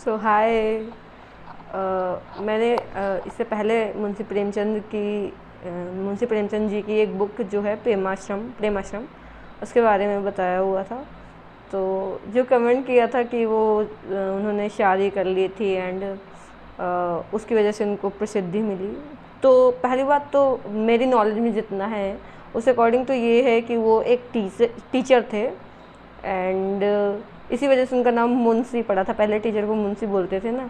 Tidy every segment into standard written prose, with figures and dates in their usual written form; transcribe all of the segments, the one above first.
सो हाय। मैंने इससे पहले मुंशी प्रेमचंद जी की एक बुक जो है प्रेमाश्रम उसके बारे में बताया हुआ था। तो जो कमेंट किया था कि वो उन्होंने शादी कर ली थी एंड उसकी वजह से उनको प्रसिद्धि मिली। तो पहली बात तो मेरी नॉलेज में जितना है उस अकॉर्डिंग तो ये है कि वो एक टीचर थे एंड इसी वजह से उनका नाम मुंशी पड़ा था। पहले टीचर को मुंशी बोलते थे ना।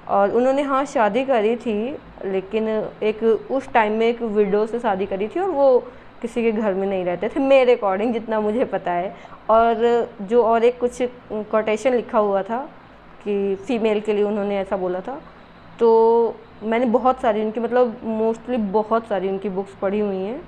और उन्होंने हाँ शादी करी थी, लेकिन एक उस टाइम में एक विडो से शादी करी थी और वो किसी के घर में नहीं रहते थे, मेरे अकॉर्डिंग जितना मुझे पता है। और जो और एक कुछ कोटेशन लिखा हुआ था कि फ़ीमेल के लिए उन्होंने ऐसा बोला था। तो मैंने बहुत सारी उनकी मोस्टली बहुत सारी उनकी बुक्स पढ़ी हुई हैं।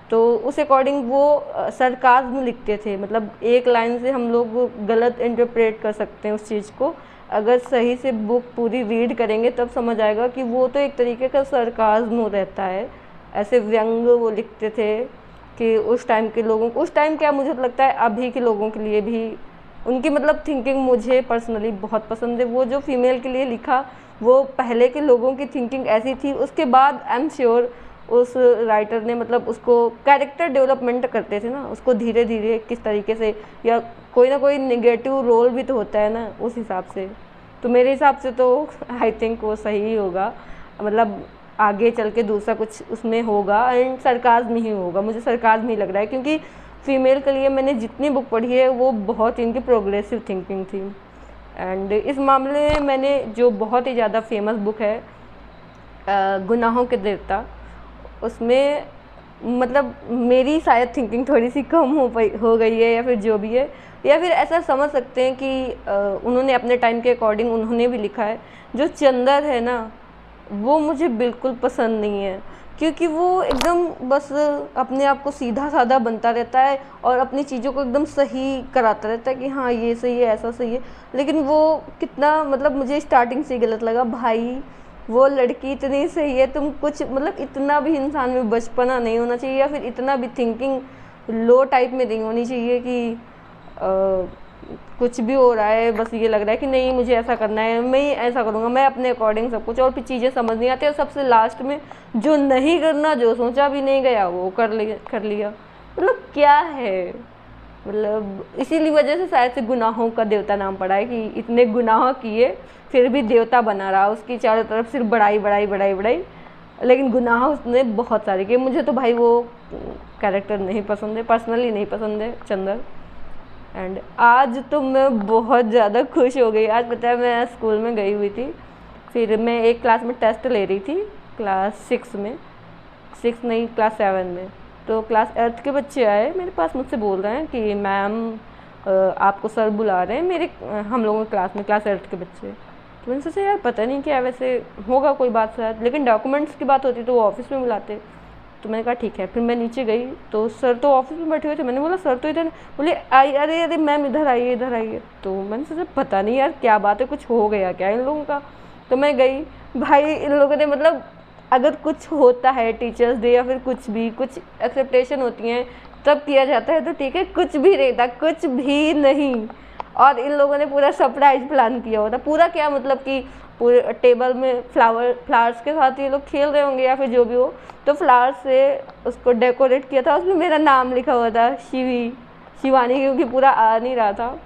तो उस अकॉर्डिंग वो सरकाज़्म लिखते थे, मतलब एक लाइन से हम लोग गलत इंटरप्रेट कर सकते हैं उस चीज़ को। अगर सही से बुक पूरी रीड करेंगे तब समझ आएगा कि वो तो एक तरीके का सरकाज़्म रहता है। ऐसे व्यंग वो लिखते थे कि उस टाइम के लोगों को, उस टाइम क्या मुझे लगता है अभी के लोगों के लिए भी उनकी थिंकिंग मुझे पर्सनली बहुत पसंद है। वो जो फीमेल के लिए लिखा वो पहले के लोगों की थिंकिंग ऐसी थी। उसके बाद आई एम श्योर उस राइटर ने उसको कैरेक्टर डेवलपमेंट करते थे ना, उसको धीरे धीरे किस तरीके से, या कोई ना कोई नेगेटिव रोल भी तो होता है ना उस हिसाब से। तो मेरे हिसाब से तो आई थिंक वो सही ही होगा, आगे चल के दूसरा कुछ उसमें होगा एंड सरकाज़्म ही होगा। मुझे सरकाज़्म ही लग रहा है क्योंकि फ़ीमेल के लिए मैंने जितनी बुक पढ़ी है वो बहुत इनकी प्रोग्रेसिव थिंकिंग थी। एंड इस मामले में मैंने जो बहुत ही ज़्यादा फेमस बुक है गुनाहों के देवता, उसमें मेरी शायद थिंकिंग थोड़ी सी कम हो गई है, या फिर जो भी है, या फिर ऐसा समझ सकते हैं कि उन्होंने अपने टाइम के अकॉर्डिंग उन्होंने भी लिखा है। जो चंदर है ना वो मुझे बिल्कुल पसंद नहीं है, क्योंकि वो एकदम बस अपने आप को सीधा साधा बनता रहता है और अपनी चीज़ों को एकदम सही कराता रहता है कि हाँ ये सही है, ऐसा सही है। लेकिन वो कितना मुझे स्टार्टिंग से गलत लगा। भाई वो लड़की इतनी सही है, तुम कुछ इतना भी इंसान में बचपना नहीं होना चाहिए, या फिर इतना भी थिंकिंग लो टाइप में नहीं होनी चाहिए कि कुछ भी हो रहा है बस ये लग रहा है कि नहीं मुझे ऐसा करना है, मैं ऐसा करूँगा, मैं अपने अकॉर्डिंग सब कुछ, और फिर चीज़ें समझ नहीं आती। और सबसे लास्ट में जो नहीं करना, जो सोचा भी नहीं गया वो कर लिया। क्या है, इसीलिए वजह से शायद से गुनाहों का देवता नाम पड़ा है कि इतने गुनाह किए फिर भी देवता बना रहा, उसकी चारों तरफ सिर्फ बड़ाई बड़ाई बड़ाई बड़ाई, लेकिन गुनाह उसने बहुत सारे किए। मुझे तो भाई वो कैरेक्टर नहीं पसंद है, पर्सनली नहीं पसंद है चंदर। एंड आज तो मैं बहुत ज़्यादा खुश हो गई। आज पता है मैं स्कूल में गई हुई थी, फिर मैं एक क्लास में टेस्ट ले रही थी, क्लास 6 में, 6 नहीं क्लास 7 में। तो क्लास 8 के बच्चे आए मेरे पास, मुझसे बोल रहे हैं कि मैम आपको सर बुला रहे हैं मेरे, हम लोगों की क्लास में, क्लास 8 के बच्चे। तो मैंने सोचा यार पता नहीं क्या, वैसे होगा कोई बात शायद, लेकिन डॉक्यूमेंट्स की बात होती तो वो ऑफिस में बुलाते। तो मैंने कहा ठीक है। फिर मैं नीचे गई तो सर तो ऑफिस में बैठे हुए थे। मैंने बोला सर तो इधर, बोले आई, अरे अरे मैम इधर आइए इधर आइए। तो मैंने सोचा पता नहीं यार क्या बात है, कुछ हो गया क्या इन लोगों का। तो मैं गई, भाई इन लोगों ने अगर कुछ होता है टीचर्स डे या फिर कुछ भी, कुछ एक्सेप्टेशन होती हैं तब किया जाता है तो ठीक है, कुछ भी नहीं था, कुछ भी नहीं। और इन लोगों ने पूरा सरप्राइज प्लान किया होता, पूरा क्या कि पूरे टेबल में फ्लावर्स के साथ ये लोग खेल रहे होंगे या फिर जो भी हो, तो फ्लावर्स से उसको डेकोरेट किया था। उसमें मेरा नाम लिखा हुआ था शिवानी, क्योंकि पूरा आ नहीं रहा था।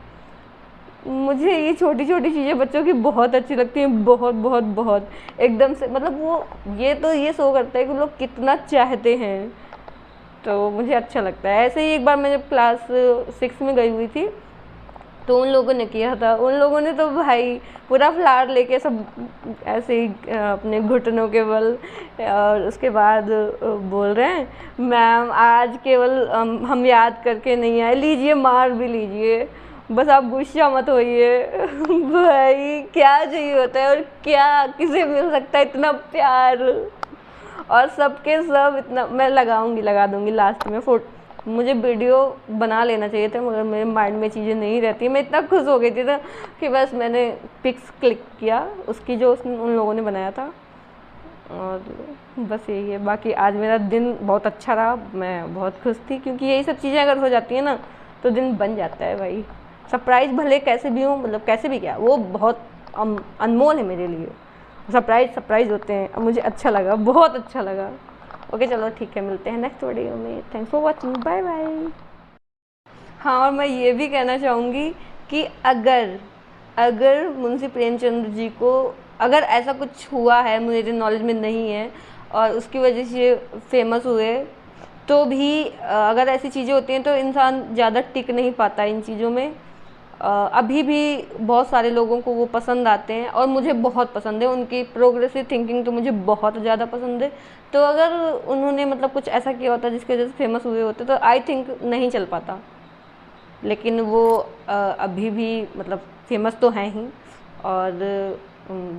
मुझे ये छोटी छोटी चीज़ें बच्चों की बहुत अच्छी लगती हैं, बहुत बहुत बहुत एकदम से, वो ये शो करता है कि लोग कितना चाहते हैं, तो मुझे अच्छा लगता है। ऐसे ही एक बार मैं जब क्लास 6 में गई हुई थी तो उन लोगों ने किया था, उन लोगों ने तो भाई पूरा फ्लावर लेके सब ऐसे ही अपने घुटनों के बल, और उसके बाद बोल रहे हैं मैम आज केवल हम याद करके नहीं आए, लीजिए मार भी लीजिए, बस आप गुस्सा मत होइए। भाई क्या चाहिए होता है, और क्या किसे मिल सकता है इतना प्यार, और सबके सब इतना। मैं लगा दूंगी लास्ट में फोटो, मुझे वीडियो बना लेना चाहिए था मगर मेरे माइंड में चीज़ें नहीं रहती। मैं इतना खुश हो गई थी ना कि बस मैंने पिक्स क्लिक किया उसकी जो उन लोगों ने बनाया था, और बस यही है। बाकी आज मेरा दिन बहुत अच्छा रहा, मैं बहुत खुश थी, क्योंकि यही सब चीज़ें अगर हो जाती हैं ना तो दिन बन जाता है भाई। सरप्राइज़ भले कैसे भी हो, कैसे भी क्या, वो बहुत अनमोल है मेरे लिए। सरप्राइज होते हैं। अब मुझे अच्छा लगा, बहुत अच्छा लगा। ओके चलो ठीक है, मिलते हैं नेक्स्ट वीडियो में। Thanks for watching, bye bye. हाँ, और मैं ये भी कहना चाहूँगी कि अगर मुंशी प्रेमचंद्र जी को अगर ऐसा कुछ हुआ है, मेरे नॉलेज में नहीं है, और उसकी वजह से फेमस हुए, तो भी अगर ऐसी चीज़ें होती हैं तो इंसान ज़्यादा टिक नहीं पाता इन चीज़ों में। अभी भी बहुत सारे लोगों को वो पसंद आते हैं और मुझे बहुत पसंद है उनकी प्रोग्रेसिव थिंकिंग, तो मुझे बहुत ज़्यादा पसंद है। तो अगर उन्होंने मतलब कुछ ऐसा किया होता जिसकी वजह से फेमस हुए होते तो आई थिंक नहीं चल पाता। लेकिन वो अभी भी मतलब फेमस तो हैं ही, और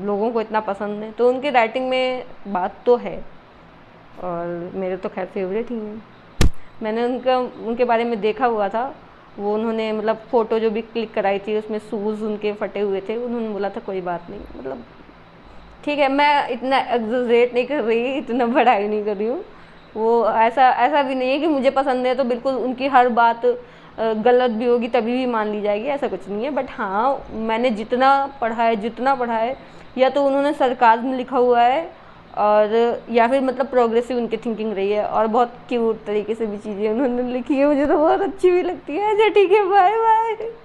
लोगों को इतना पसंद है, तो उनकी राइटिंग में बात तो है, और मेरे तो खैर फेवरेट ही हैं। मैंने उनके बारे में देखा हुआ था, वो उन्होंने मतलब फ़ोटो जो भी क्लिक कराई थी उसमें शूज़ उनके फटे हुए थे, उन्होंने बोला था कोई बात नहीं, मतलब ठीक है, मैं इतना एग्जैजरेट नहीं कर रही, इतना बड़ाई नहीं कर रही हूँ। वो ऐसा भी नहीं है कि मुझे पसंद है तो बिल्कुल उनकी हर बात गलत भी होगी तभी भी मान ली जाएगी, ऐसा कुछ नहीं है। बट हाँ, मैंने जितना पढ़ा है या तो उन्होंने सरकाज़्म में लिखा हुआ है, और या फिर मतलब प्रोग्रेसिव उनकी थिंकिंग रही है, और बहुत क्यूट तरीके से भी चीज़ें उन्होंने लिखी है, मुझे तो बहुत अच्छी भी लगती है। अच्छा ठीक है, बाय बाय।